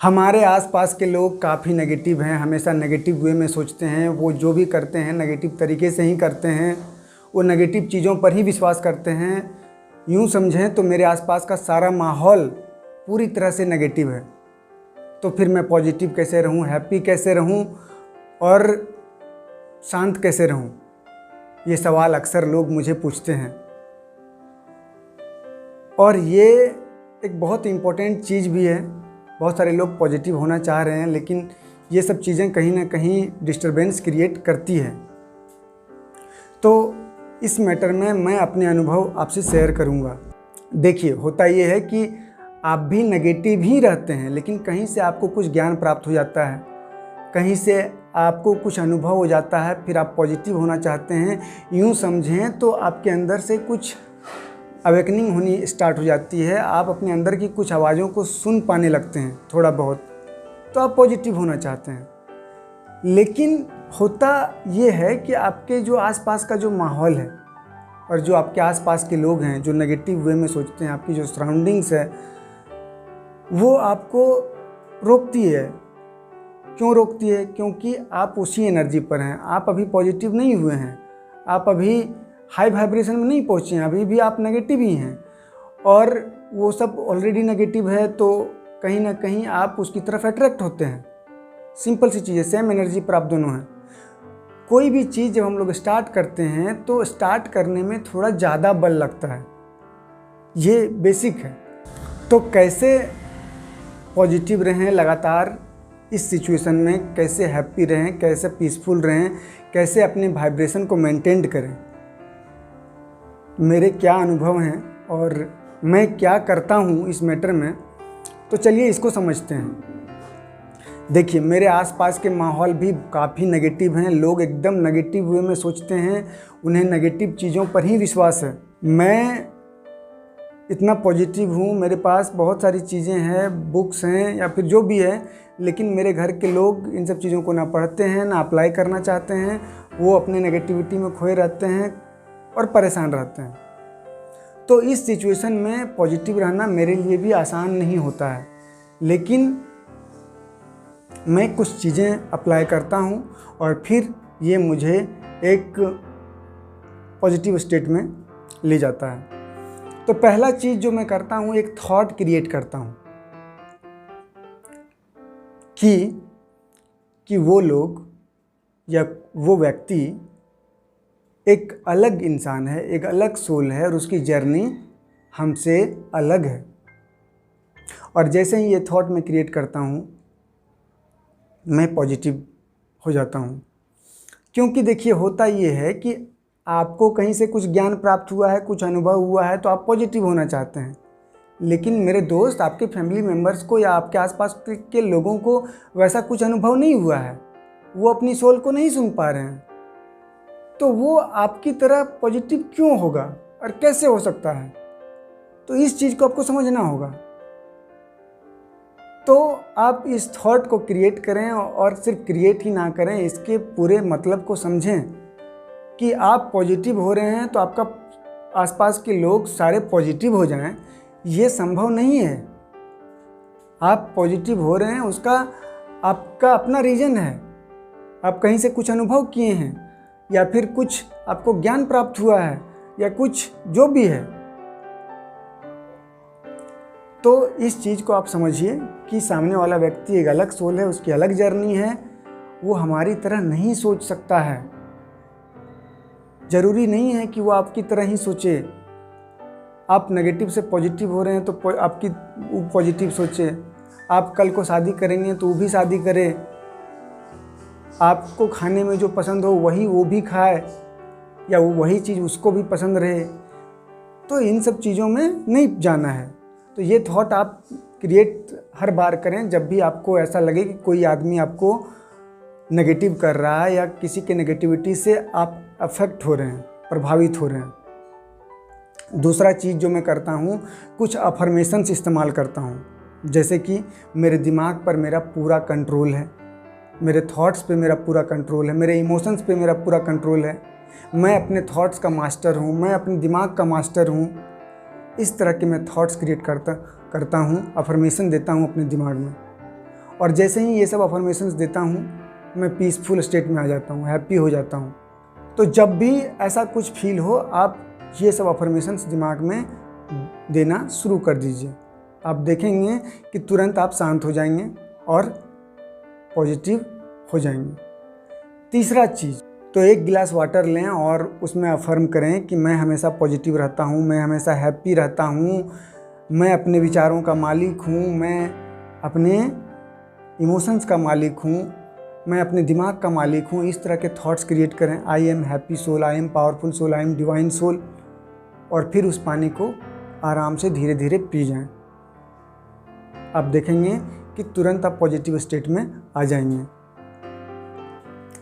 हमारे आसपास के लोग काफ़ी नेगेटिव हैं, हमेशा नेगेटिव वे में सोचते हैं। वो जो भी करते हैं नेगेटिव तरीके से ही करते हैं, वो नेगेटिव चीज़ों पर ही विश्वास करते हैं। यूँ समझें तो मेरे आसपास का सारा माहौल पूरी तरह से नेगेटिव है। तो फिर मैं पॉजिटिव कैसे रहूँ, हैप्पी कैसे रहूँ और शांत कैसे रहूँ? ये सवाल अक्सर लोग मुझे पूछते हैं। और ये एक बहुत इम्पोर्टेंट चीज़ भी है। बहुत सारे लोग पॉजिटिव होना चाह रहे हैं, लेकिन ये सब चीज़ें कहीं ना कहीं डिस्टरबेंस क्रिएट करती है। तो इस मैटर में मैं अपने अनुभव आपसे शेयर करूँगा। देखिए, होता ये है कि आप भी नेगेटिव ही रहते हैं, लेकिन कहीं से आपको कुछ ज्ञान प्राप्त हो जाता है, कहीं से आपको कुछ अनुभव हो जाता है, फिर आप पॉजिटिव होना चाहते हैं। यूँ समझें तो आपके अंदर से कुछ अवेकनिंग होनी स्टार्ट हो जाती है। आप अपने अंदर की कुछ आवाज़ों को सुन पाने लगते हैं थोड़ा बहुत, तो आप पॉजिटिव होना चाहते हैं। लेकिन होता ये है कि आपके जो आसपास का जो माहौल है और जो आपके आसपास के लोग हैं जो नेगेटिव वे में सोचते हैं, आपकी जो सराउंडिंग्स है, वो आपको रोकती है। क्यों रोकती है? क्योंकि आप उसी एनर्जी पर हैं। आप अभी पॉजिटिव नहीं हुए हैं, आप अभी हाई वाइब्रेशन में नहीं पहुँचे हैं, अभी भी आप नेगेटिव ही हैं। और वो सब ऑलरेडी नेगेटिव है, तो कहीं ना कहीं आप उसकी तरफ अट्रैक्ट होते हैं। सिंपल सी चीज़ है, सेम एनर्जी पर आप दोनों हैं। कोई भी चीज़ जब हम लोग स्टार्ट करते हैं तो स्टार्ट करने में थोड़ा ज़्यादा बल लगता है, ये बेसिक है। तो कैसे पॉजिटिव रहें लगातार इस सिचुएशन में, कैसे हैप्पी रहें, कैसे पीसफुल रहें, कैसे अपने वाइब्रेशन को मेंटेन करें, मेरे क्या अनुभव हैं और मैं क्या करता हूँ इस मैटर में, तो चलिए इसको समझते हैं। देखिए, मेरे आसपास के माहौल भी काफ़ी नेगेटिव हैं। लोग एकदम नेगेटिव वे में सोचते हैं, उन्हें नेगेटिव चीज़ों पर ही विश्वास है। मैं इतना पॉजिटिव हूँ, मेरे पास बहुत सारी चीज़ें हैं, बुक्स हैं या फिर जो भी है, लेकिन मेरे घर के लोग इन सब चीज़ों को ना पढ़ते हैं, ना अप्लाई करना चाहते हैं। वो अपने नेगेटिविटी में खोए रहते हैं और परेशान रहते हैं। तो इस सिचुएशन में पॉजिटिव रहना मेरे लिए भी आसान नहीं होता है, लेकिन मैं कुछ चीज़ें अप्लाई करता हूँ और फिर ये मुझे एक पॉजिटिव स्टेट में ले जाता है। तो पहला चीज़ जो मैं करता हूँ, एक थॉट क्रिएट करता हूँ कि वो लोग या वो व्यक्ति एक अलग इंसान है, एक अलग सोल है और उसकी जर्नी हमसे अलग है। और जैसे ही ये थॉट मैं क्रिएट करता हूँ, मैं पॉजिटिव हो जाता हूँ। क्योंकि देखिए, होता ये है कि आपको कहीं से कुछ ज्ञान प्राप्त हुआ है, कुछ अनुभव हुआ है, तो आप पॉजिटिव होना चाहते हैं। लेकिन मेरे दोस्त, आपके फैमिली मेम्बर्स को या आपके आसपास के लोगों को वैसा कुछ अनुभव नहीं हुआ है, वो अपनी सोल को नहीं सुन पा रहे हैं, तो वो आपकी तरह पॉजिटिव क्यों होगा और कैसे हो सकता है? तो इस चीज़ को आपको समझना होगा। तो आप इस थॉट को क्रिएट करें और सिर्फ क्रिएट ही ना करें, इसके पूरे मतलब को समझें कि आप पॉजिटिव हो रहे हैं तो आपका आसपास के लोग सारे पॉजिटिव हो जाएं, ये संभव नहीं है। आप पॉजिटिव हो रहे हैं, उसका आपका अपना रीज़न है। आप कहीं से कुछ अनुभव किए हैं या फिर कुछ आपको ज्ञान प्राप्त हुआ है या कुछ जो भी है। तो इस चीज़ को आप समझिए कि सामने वाला व्यक्ति एक अलग सोल है, उसकी अलग जर्नी है, वो हमारी तरह नहीं सोच सकता है। ज़रूरी नहीं है कि वो आपकी तरह ही सोचे। आप नेगेटिव से पॉजिटिव हो रहे हैं तो आपकी वो पॉजिटिव सोचे। आप कल को शादी करेंगे तो वो भी शादी करे। आपको खाने में जो पसंद हो वही वो भी खाए या वो वही चीज़ उसको भी पसंद रहे। तो इन सब चीज़ों में नहीं जाना है। तो ये थॉट आप क्रिएट हर बार करें जब भी आपको ऐसा लगे कि कोई आदमी आपको नेगेटिव कर रहा है या किसी के नेगेटिविटी से आप अफेक्ट हो रहे हैं, प्रभावित हो रहे हैं। दूसरा चीज़ जो मैं करता हूँ, कुछ अफर्मेशंस इस्तेमाल करता हूँ। जैसे कि मेरे दिमाग पर मेरा पूरा कंट्रोल है, मेरे थॉट्स पे मेरा पूरा कंट्रोल है, मेरे इमोशंस पे मेरा पूरा कंट्रोल है। मैं अपने थॉट्स का मास्टर हूँ, मैं अपने दिमाग का मास्टर हूँ। इस तरह के मैं थॉट्स क्रिएट करता हूँ, अफर्मेशन देता हूँ अपने दिमाग में। और जैसे ही ये सब अफर्मेशंस देता हूँ मैं पीसफुल स्टेट में आ जाता हूँ, हैप्पी हो जाता हूँ। तो जब भी ऐसा कुछ फील हो आप ये सब अफर्मेशंस दिमाग में देना शुरू कर दीजिए। आप देखेंगे कि तुरंत आप शांत हो जाएंगे और पॉजिटिव हो जाएंगे। तीसरा चीज़, तो एक गिलास वाटर लें और उसमें अफर्म करें कि मैं हमेशा पॉजिटिव रहता हूँ, मैं हमेशा हैप्पी रहता हूँ, मैं अपने विचारों का मालिक हूँ, मैं अपने इमोशंस का मालिक हूँ, मैं अपने दिमाग का मालिक हूँ। इस तरह के थॉट्स क्रिएट करें। I am happy soul, I am powerful soul, I am divine soul. और फिर उस पानी को आराम से धीरे धीरे पी जाएं। आप देखेंगे कि तुरंत आप पॉजिटिव स्टेट में आ जाएंगे।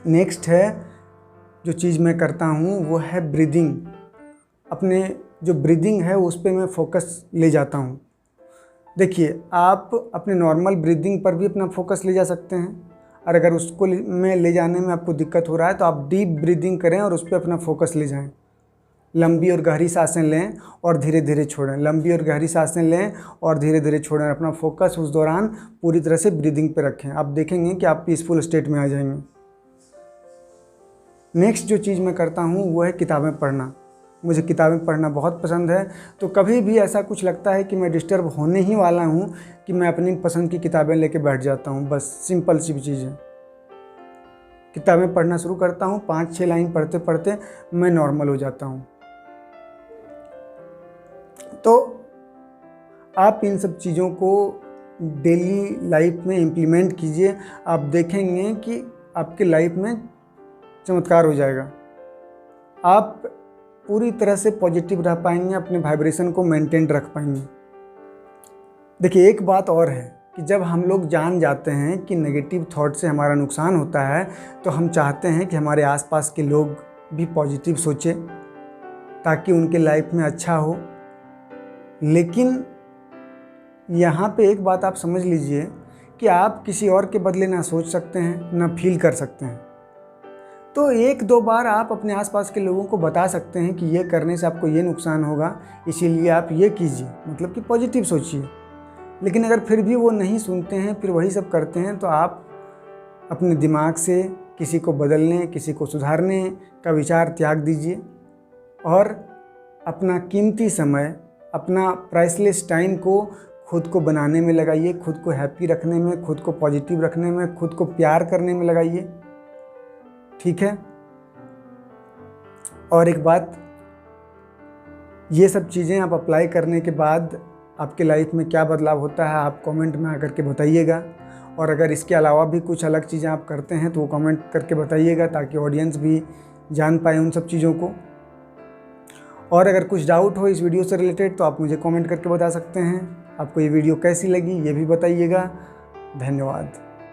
नेक्स्ट है जो चीज़ मैं करता हूँ वो है ब्रीदिंग। अपने जो ब्रीदिंग है उस पर मैं फोकस ले जाता हूँ। देखिए, आप अपने नॉर्मल ब्रीदिंग पर भी अपना फोकस ले जा सकते हैं, और अगर उसको में ले जाने में आपको दिक्कत हो रहा है तो आप डीप ब्रीदिंग करें और उस पर अपना फोकस ले जाएं। लंबी और गहरी सांसें लें और धीरे धीरे छोड़ें, लंबी और गहरी सांसें लें और धीरे धीरे छोड़ें। अपना फोकस उस दौरान पूरी तरह से ब्रीदिंग पे रखें। आप देखेंगे कि आप पीसफुल स्टेट में आ जाएंगे। नेक्स्ट जो चीज़ मैं करता हूँ वो है किताबें पढ़ना। मुझे किताबें पढ़ना बहुत पसंद है। तो कभी भी ऐसा कुछ लगता है कि मैं डिस्टर्ब होने ही वाला हूँ कि मैं अपनी पसंद की किताबें लेके बैठ जाता हूँ। बस सिंपल सी चीज़ है, किताबें पढ़ना शुरू करता हूँ। 5-6 लाइन पढ़ते पढ़ते मैं नॉर्मल हो जाता हूँ। तो आप इन सब चीज़ों को डेली लाइफ में इम्प्लीमेंट कीजिए। आप देखेंगे कि आपके लाइफ में चमत्कार हो जाएगा। आप पूरी तरह से पॉजिटिव रह पाएंगे, अपने वाइब्रेशन को मेंटेन रख पाएंगे। देखिए, एक बात और है कि जब हम लोग जान जाते हैं कि नेगेटिव थॉट से हमारा नुकसान होता है तो हम चाहते हैं कि हमारे आसपास के लोग भी पॉजिटिव सोचें ताकि उनके लाइफ में अच्छा हो। लेकिन यहाँ पे एक बात आप समझ लीजिए कि आप किसी और के बदले ना सोच सकते हैं ना फील कर सकते हैं। तो 1-2 बार आप अपने आसपास के लोगों को बता सकते हैं कि ये करने से आपको ये नुकसान होगा, इसीलिए आप ये कीजिए, मतलब कि पॉजिटिव सोचिए। लेकिन अगर फिर भी वो नहीं सुनते हैं, फिर वही सब करते हैं, तो आप अपने दिमाग से किसी को बदलने, किसी को सुधारने का विचार त्याग दीजिए और अपना कीमती समय, अपना प्राइसलेस टाइम को खुद को बनाने में लगाइए, खुद को हैप्पी रखने में, खुद को पॉजिटिव रखने में, खुद को प्यार करने में लगाइए। ठीक है। और एक बात, ये सब चीज़ें आप अप्लाई करने के बाद आपके लाइफ में क्या बदलाव होता है आप कमेंट में आकर के बताइएगा। और अगर इसके अलावा भी कुछ अलग चीज़ें आप करते हैं तो वो कमेंट करके बताइएगा ताकि ऑडियंस भी जान पाए उन सब चीज़ों को। और अगर कुछ डाउट हो इस वीडियो से रिलेटेड तो आप मुझे कमेंट करके बता सकते हैं। आपको ये वीडियो कैसी लगी ये भी बताइएगा। धन्यवाद।